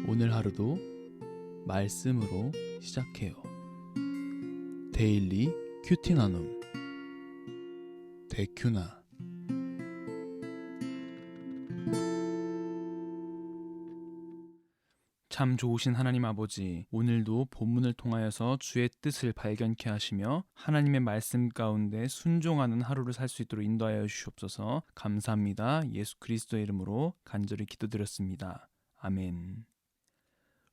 오늘 하루도 말씀으로 시작해요. 데일리 큐티 나눔 데큐나. 참 좋으신 하나님 아버지, 오늘도 본문을 통하여서 주의 뜻을 발견케 하시며 하나님의 말씀 가운데 순종하는 하루를 살 수 있도록 인도하여 주시옵소서. 감사합니다. 예수 그리스도의 이름으로 간절히 기도드렸습니다. 아멘.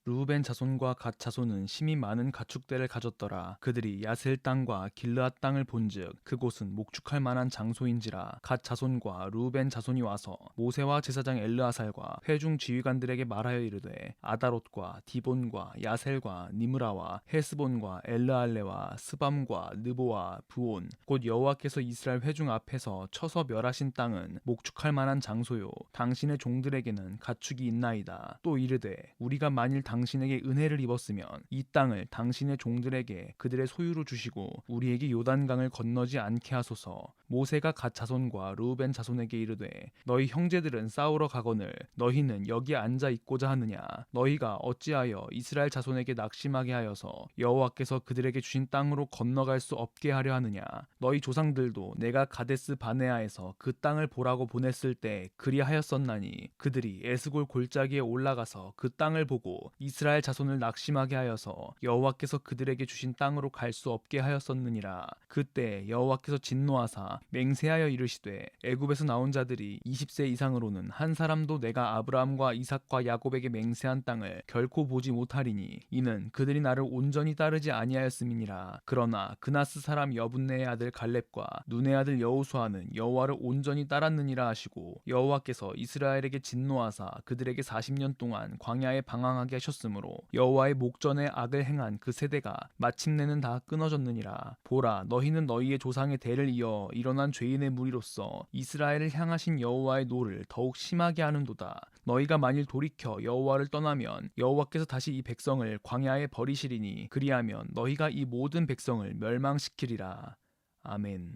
르우벤 자손과 갓 자손은 심히 많은 가축대를 가졌더라. 그들이 야셀 땅과 길르앗 땅을 본즉 그곳은 목축할 만한 장소인지라. 갓 자손과 르우벤 자손이 와서 모세와 제사장 엘르아살과 회중 지휘관들에게 말하여 이르되 아다롯과 디본과 야셀과 니므라와 헤스본과 엘르알레와 스밤과 느보와 부온 곧 여호와께서 이스라엘 회중 앞에서 쳐서 멸하신 땅은 목축할 만한 장소요, 당신의 종들에게는 가축이 있나이다. 또 이르되 우리가 만일 당신에게 은혜를 입었으면 이 땅을 당신의 종들에게 그들의 소유로 주시고 우리에게 요단강을 건너지 않게 하소서. 모세가 갓 자손과 르우벤 자손에게 이르되 너희 형제들은 싸우러 가거늘 너희는 여기 앉아 있고자 하느냐. 너희가 어찌하여 이스라엘 자손에게 낙심하게 하여서 여호와께서 그들에게 주신 땅으로 건너갈 수 없게 하려 하느냐. 너희 조상들도 내가 가데스 바네아에서 그 땅을 보라고 보냈을 때 그리하였었나니 그들이 에스골 골짜기에 올라가서 그 땅을 보고 이스라엘 자손을 낙심하게 하여서 여호와께서 그들에게 주신 땅으로 갈 수 없게 하였었느니라. 그때 여호와께서 진노하사 맹세하여 이르시되 애굽에서 나온 자들이 20세 이상으로는 한 사람도 내가 아브라함과 이삭과 야곱에게 맹세한 땅을 결코 보지 못하리니 이는 그들이 나를 온전히 따르지 아니하였음이니라. 그러나 그나스 사람 여분네의 아들 갈렙과 눈의 아들 여호수아는 여호와를 온전히 따랐느니라 하시고 여호와께서 이스라엘에게 진노하사 그들에게 40년 동안 광야에 방황하게 하셨으므로 여호와의 목전에 악을 행한 그 세대가 마침내는 다 끊어졌느니라. 보라, 너희는 너희의 조상의 대를 이어 일어난 죄인의 무리로서 이스라엘을 향하신 여호와의 노를 더욱 심하게 하는도다. 너희가 만일 돌이켜 여호와를 떠나면 여호와께서 다시 이 백성을 광야에 버리시리니 그리하면 너희가 이 모든 백성을 멸망시키리라. 아멘.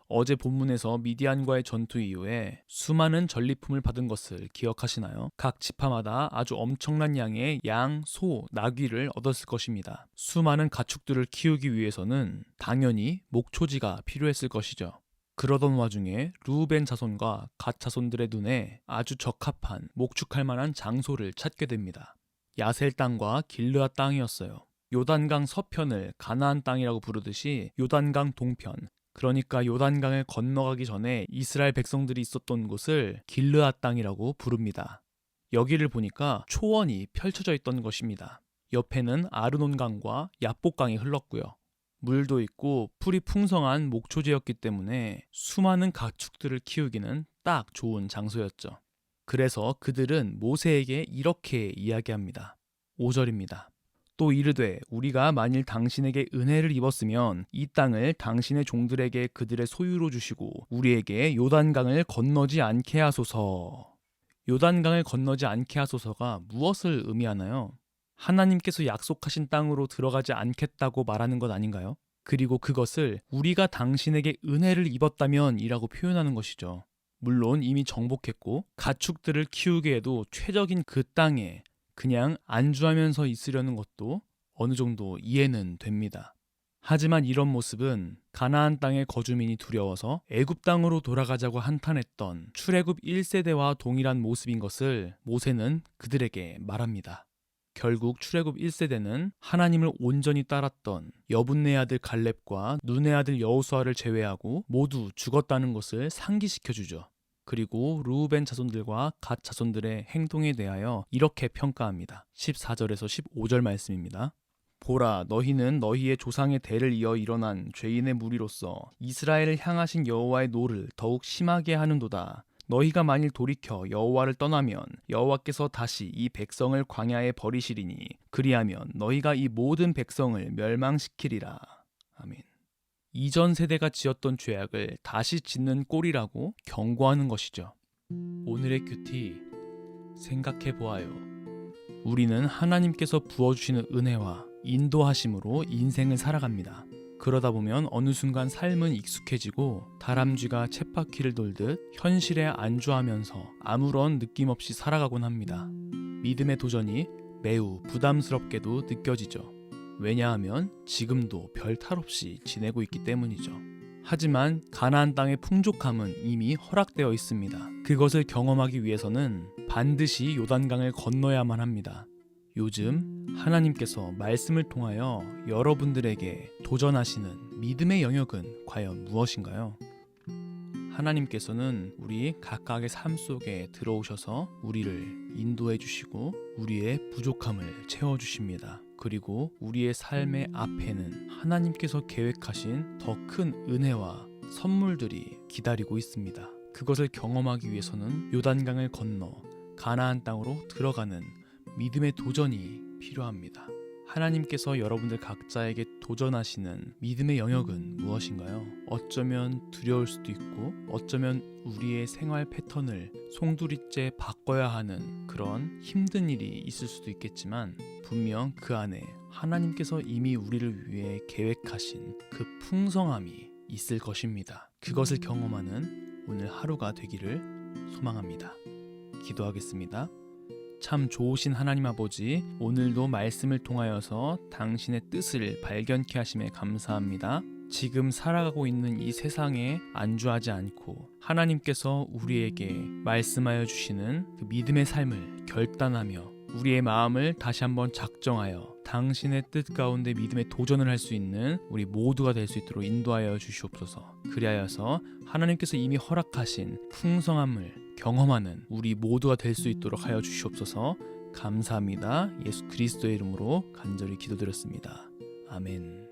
어제 본문에서 미디안과의 전투 이후에 수많은 전리품을 받은 것을 기억하시나요? 각 지파마다 아주 엄청난 양의 양, 소, 나귀를 얻었을 것입니다. 수많은 가축들을 키우기 위해서는 당연히 목초지가 필요했을 것이죠. 그러던 와중에 르우벤 자손과 갓 자손들의 눈에 아주 적합한 목축할 만한 장소를 찾게 됩니다. 야셀 땅과 길르앗 땅이었어요. 요단강 서편을 가나안 땅이라고 부르듯이 요단강 동편, 그러니까 요단강을 건너가기 전에 이스라엘 백성들이 있었던 곳을 길르앗 땅이라고 부릅니다. 여기를 보니까 초원이 펼쳐져 있던 것입니다. 옆에는 아르논강과 야복강이 흘렀고요. 물도 있고 풀이 풍성한 목초지였기 때문에 수많은 가축들을 키우기는 딱 좋은 장소였죠. 그래서 그들은 모세에게 이렇게 이야기합니다. 5절입니다. 또 이르되 우리가 만일 당신에게 은혜를 입었으면 이 땅을 당신의 종들에게 그들의 소유로 주시고 우리에게 요단강을 건너지 않게 하소서. 요단강을 건너지 않게 하소서가 무엇을 의미하나요? 하나님께서 약속하신 땅으로 들어가지 않겠다고 말하는 것 아닌가요? 그리고 그것을 우리가 당신에게 은혜를 입었다면 이라고 표현하는 것이죠. 물론 이미 정복했고 가축들을 키우기에도 최적인 그 땅에 그냥 안주하면서 있으려는 것도 어느 정도 이해는 됩니다. 하지만 이런 모습은 가나안 땅의 거주민이 두려워서 애굽 땅으로 돌아가자고 한탄했던 출애굽 1세대와 동일한 모습인 것을 모세는 그들에게 말합니다. 결국 출애굽 1세대는 하나님을 온전히 따랐던 여분네 아들 갈렙과 눈의 아들 여호수아를 제외하고 모두 죽었다는 것을 상기시켜주죠. 그리고 르우벤 자손들과 갓 자손들의 행동에 대하여 이렇게 평가합니다. 14절에서 15절 말씀입니다. 보라, 너희는 너희의 조상의 대를 이어 일어난 죄인의 무리로서 이스라엘을 향하신 여호와의 노를 더욱 심하게 하는도다. 너희가 만일 돌이켜 여호와를 떠나면 여호와께서 다시 이 백성을 광야에 버리시리니 그리하면 너희가 이 모든 백성을 멸망시키리라. 아멘. 이전 세대가 지었던 죄악을 다시 짓는 꼴이라고 경고하는 것이죠. 오늘의 큐티 생각해 보아요. 우리는 하나님께서 부어주시는 은혜와 인도하심으로 인생을 살아갑니다. 그러다 보면 어느 순간 삶은 익숙해지고 다람쥐가 쳇바퀴를 돌듯 현실에 안주하면서 아무런 느낌 없이 살아가곤 합니다. 믿음의 도전이 매우 부담스럽게도 느껴지죠. 왜냐하면 지금도 별 탈 없이 지내고 있기 때문이죠. 하지만 가나안 땅의 풍족함은 이미 허락되어 있습니다. 그것을 경험하기 위해서는 반드시 요단강을 건너야만 합니다. 요즘 하나님께서 말씀을 통하여 여러분들에게 도전하시는 믿음의 영역은 과연 무엇인가요? 하나님께서는 우리 각각의 삶 속에 들어오셔서 우리를 인도해 주시고 우리의 부족함을 채워 주십니다. 그리고 우리의 삶의 앞에는 하나님께서 계획하신 더 큰 은혜와 선물들이 기다리고 있습니다. 그것을 경험하기 위해서는 요단강을 건너 가나안 땅으로 들어가는 믿음의 도전이 필요합니다. 하나님께서 여러분들 각자에게 도전하시는 믿음의 영역은 무엇인가요? 어쩌면 두려울 수도 있고 어쩌면 우리의 생활 패턴을 송두리째 바꿔야 하는 그런 힘든 일이 있을 수도 있겠지만 분명 그 안에 하나님께서 이미 우리를 위해 계획하신 그 풍성함이 있을 것입니다. 그것을 경험하는 오늘 하루가 되기를 소망합니다. 기도하겠습니다. 참 좋으신 하나님 아버지, 오늘도 말씀을 통하여서 당신의 뜻을 발견케 하심에 감사합니다. 지금 살아가고 있는 이 세상에 안주하지 않고 하나님께서 우리에게 말씀하여 주시는 그 믿음의 삶을 결단하며 우리의 마음을 다시 한번 작정하여 당신의 뜻 가운데 믿음의 도전을 할 수 있는 우리 모두가 될 수 있도록 인도하여 주시옵소서. 그리하여서 하나님께서 이미 허락하신 풍성함을 경험하는 우리 모두가 될 수 있도록 하여 주시옵소서. 감사합니다. 예수 그리스도의 이름으로 간절히 기도드렸습니다. 아멘.